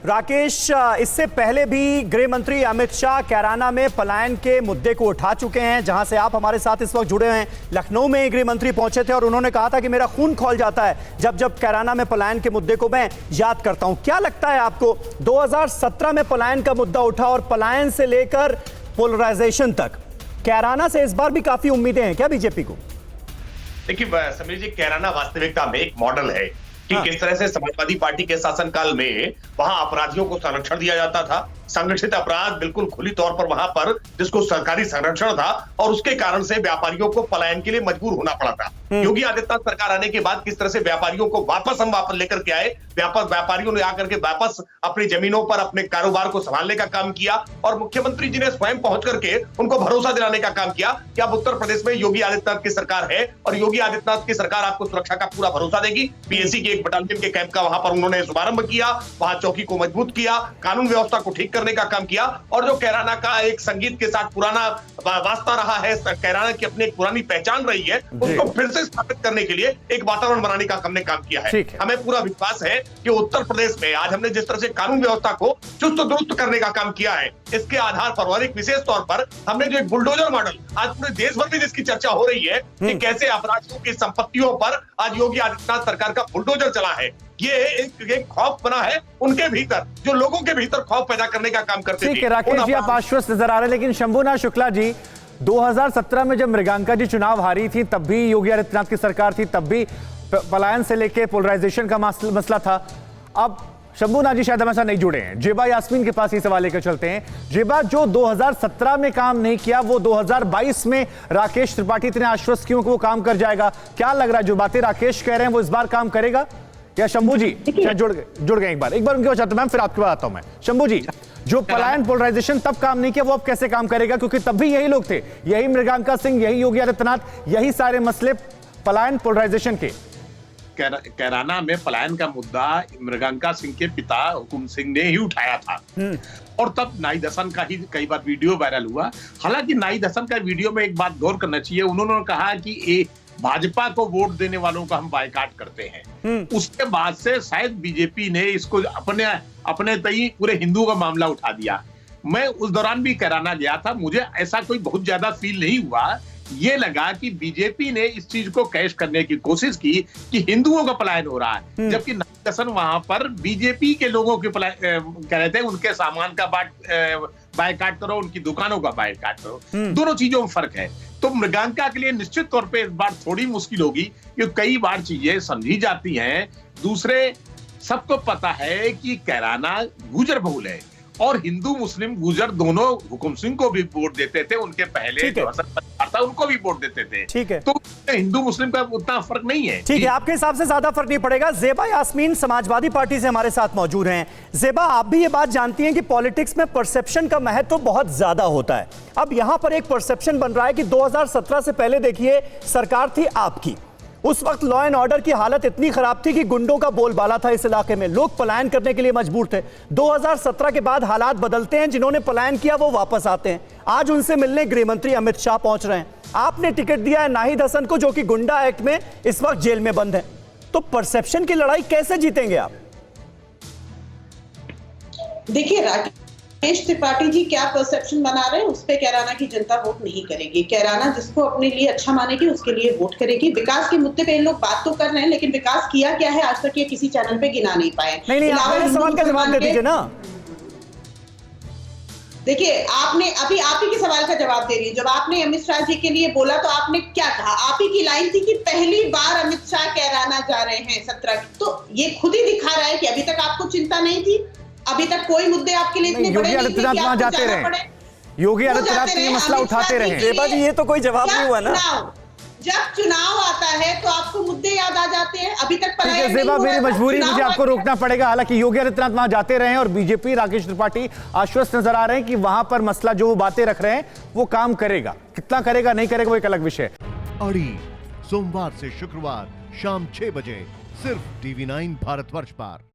राकेश, इससे पहले भी गृह मंत्री अमित शाह कैराना में पलायन के मुद्दे को उठा चुके हैं, जहां से आप हमारे साथ इस वक्त जुड़े हैं। लखनऊ में गृह मंत्री पहुंचे थे और उन्होंने कहा था कि मेरा खून खौल जाता है जब जब कैराना में पलायन के मुद्दे को मैं याद करता हूं। क्या लगता है आपको, 2017 में पलायन का मुद्दा उठा और पलायन से लेकर पोलराइजेशन तक कैराना से इस बार भी काफी उम्मीदें हैं क्या बीजेपी को? देखिए समीर जी, कैराना वास्तविकता में एक मॉडल है कि किस तरह से समाजवादी पार्टी के शासनकाल में वहां अपराधियों को संरक्षण दिया जाता था। संगठित अपराध बिल्कुल खुली तौर पर वहां पर जिसको सरकारी संरक्षण था, और उसके कारण से व्यापारियों को पलायन के लिए मजबूर होना पड़ा था। योगी आदित्यनाथ सरकार आने के बाद किस तरह से व्यापारियों को वापस लेकर के आए, व्यापारियों ने आकर के वापस अपनी जमीनों पर अपने कारोबार को संभालने का काम किया, और मुख्यमंत्री जी ने स्वयं पहुंच करके उनको भरोसा दिलाने का काम किया कि अब उत्तर प्रदेश में योगी आदित्यनाथ की सरकार है और योगी आदित्यनाथ की सरकार आपको सुरक्षा का पूरा भरोसा देगी। पीएसी के एक बटालियन के कैंप का वहां पर उन्होंने शुभारंभ किया, वहां चौकी को मजबूत किया, कानून व्यवस्था को ठीक करने का काम किया, और जो कैराना का एक संगीत के साथ पुराना वास्ता रहा है, कैराना की अपनी एक पुरानी पहचान रही है, उसको फिर से स्थापित करने के लिए एक वातावरण बनाने का हमने काम किया है। हमें पूरा विश्वास है कि उत्तर प्रदेश में आज हमने जिस तरह से कानून व्यवस्था को चुस्त दुरुस्त करने का काम किया है, इसके आधार पर और एक विशेष तौर पर हमने जो एक बुलडोजर मॉडल आज पूरे देश भर में जिसकी चर्चा हो रही है कि कैसे अपराधियों की संपत्तियों पर आज योगी आदित्यनाथ सरकार का बुलडोजर चला है, ये एक खौफ बना है उनके भीतर, जो लोगों के भीतर खौफ पैदा करने का काम करते थे। ठीक है राकेश जी, आप आश्वस्त नजर आ रहे हैं, लेकिन शंभुनाथ शुक्ला जी, 2017 में जब मृगांका जी चुनाव हारी थी तब भी योगी आदित्यनाथ की सरकार थी, तब भी पलायन से लेकर पोलराइजेशन का मसला था। अब शंभुनाथ जी शायद हम ऐसा नहीं जुड़े हैं, जेबा यास्मीन के पास ये सवाल लेकर चलते हैं। जेबा, जो 2017 में काम नहीं किया वो 2022 में राकेश त्रिपाठी इतने आश्वस्त क्यों कि वो काम कर जाएगा? क्या लग रहा है जो बातें राकेश कह रहे हैं वो इस बार काम करेगा या? शंभू जी शायद जुड़ गए, एक बार उनके पास चाहता हूं, फिर आपके पास आता हूं मैं। शंभू जी, जो पलायन पोलराइजेशन तब काम नहीं किया वो अब कैसे काम करेगा? क्योंकि तब भी यही लोग थे, यही मृगांका सिंह, यही योगी आदित्यनाथ, यही सारे मसले पलायन पोलराइजेशन के। कैराना में पलायन का मुद्दा मृगांका सिंह के पिता हुकुम सिंह ने ही उठाया था, और तब नाहिद हसन का ही कई बार वीडियो वायरल हुआ। हालांकि नाहिद हसन का वीडियो में एक बात गौर करना चाहिए, उन्होंने कहा कि भाजपा को वोट देने वालों का हम बायकाट करते हैं। उसके बाद से शायद बीजेपी ने इसको अपने तई पूरे हिंदुओं का मामला उठा दिया। मैं उस दौरान भी कैराना गया था, मुझे ऐसा कोई बहुत ज्यादा फील नहीं हुआ। ये लगा कि बीजेपी ने इस चीज को कैश करने की कोशिश की कि हिंदुओं का पलायन हो रहा है, जबकि नाहिद हसन वहां पर बीजेपी के लोगों के कह रहे थे उनके सामान का बायकाट करो, उनकी दुकानों का बायकाट करो। दोनों चीजों में फर्क है। तो मृगांका के लिए निश्चित तौर पे इस बार थोड़ी मुश्किल होगी, क्योंकि कई बार चीजें समझी जाती हैं। दूसरे, सबको पता है कि कैराना गुजर बहुल है, और हिंदू मुस्लिम गुजर दोनों हुकुम सिंह को भी वोट देते थे, उनके पहले जो हसन परिवार था उनको भी वोट देते थे। ठीक है, तो हिंदू मुस्लिम का उतना फर्क नहीं है। ठीक है, आपके हिसाब से ज्यादा फर्क नहीं पड़ेगा। जेबा यास्मीन समाजवादी पार्टी से हमारे साथ मौजूद हैं। जेबा, आप भी ये बात जानती हैं कि पॉलिटिक्स में परसेप्शन का महत्व बहुत ज्यादा होता है। अब यहां पर एक परसेप्शन बन रहा है कि 2017 से पहले देखिए सरकार थी आपकी, उस वक्त लॉ एंड ऑर्डर की हालत इतनी खराब थी कि गुंडों का बोलबाला था इस इलाके में, लोग पलायन करने के लिए मजबूर थे। 2017 के बाद हालात बदलते हैं, जिन्होंने पलायन किया वो वापस आते हैं। आज उनसे मिलने गृह मंत्री अमित शाह पहुंच रहे हैं। आपने टिकट दिया है नाहिद हसन को, जो कि गुंडा एक्ट में इस वक्त जेल में बंद है। तो परसेप्शन की लड़ाई कैसे जीतेंगे आप? देखिए, राकेश त्रिपाठी जी क्या परसेप्शन बना रहे हैं उस पे कैराना की जनता वोट नहीं करेगी। कैराना जिसको अपने लिए अच्छा मानेगी उसके लिए वोट करेगी। विकास के मुद्दे पे इन लोग बात तो कर रहे हैं, लेकिन विकास किया क्या है आज तक ये किसी चैनल पे गिना नहीं पाए। नहीं, आप सवाल का जवाब दे दीजिए ना। देखिए, आपने अभी आप ही के सवाल का जवाब दे रही है। जब आपने अमित शाह जी के लिए बोला तो आपने क्या कहा? आप ही की लाइन थी कि पहली बार अमित शाह कैराना जा रहे हैं 17। तो ये खुद ही दिखा रहा है कि अभी तक आपको चिंता नहीं थी, अभी तक कोई मुद्दे आपके लिए इतने बड़े नहीं थे कि आपको जाना पड़े। योगी आदित्यनाथ ये मसला उठाते रहे। जेबा जी, ये तो कोई जवाब नहीं हुआ ना। जब चुनाव आता है तो आपको मुद्दे याद आ जाते हैं। अभी तक जेबा, मेरी मजबूरी, मुझे आपको रोकना पड़ेगा। हालांकि योगी आदित्यनाथ वहां जाते रहे और बीजेपी राकेश त्रिपाठी आश्वस्त नजर आ रहे हैं कि वहां पर मसला जो वो बातें रख रहे हैं वो काम करेगा। कितना करेगा नहीं करेगा वो एक अलग विषय। अड़ी सोमवार से शुक्रवार शाम 6 बजे सिर्फ TV9 भारतवर्ष पर।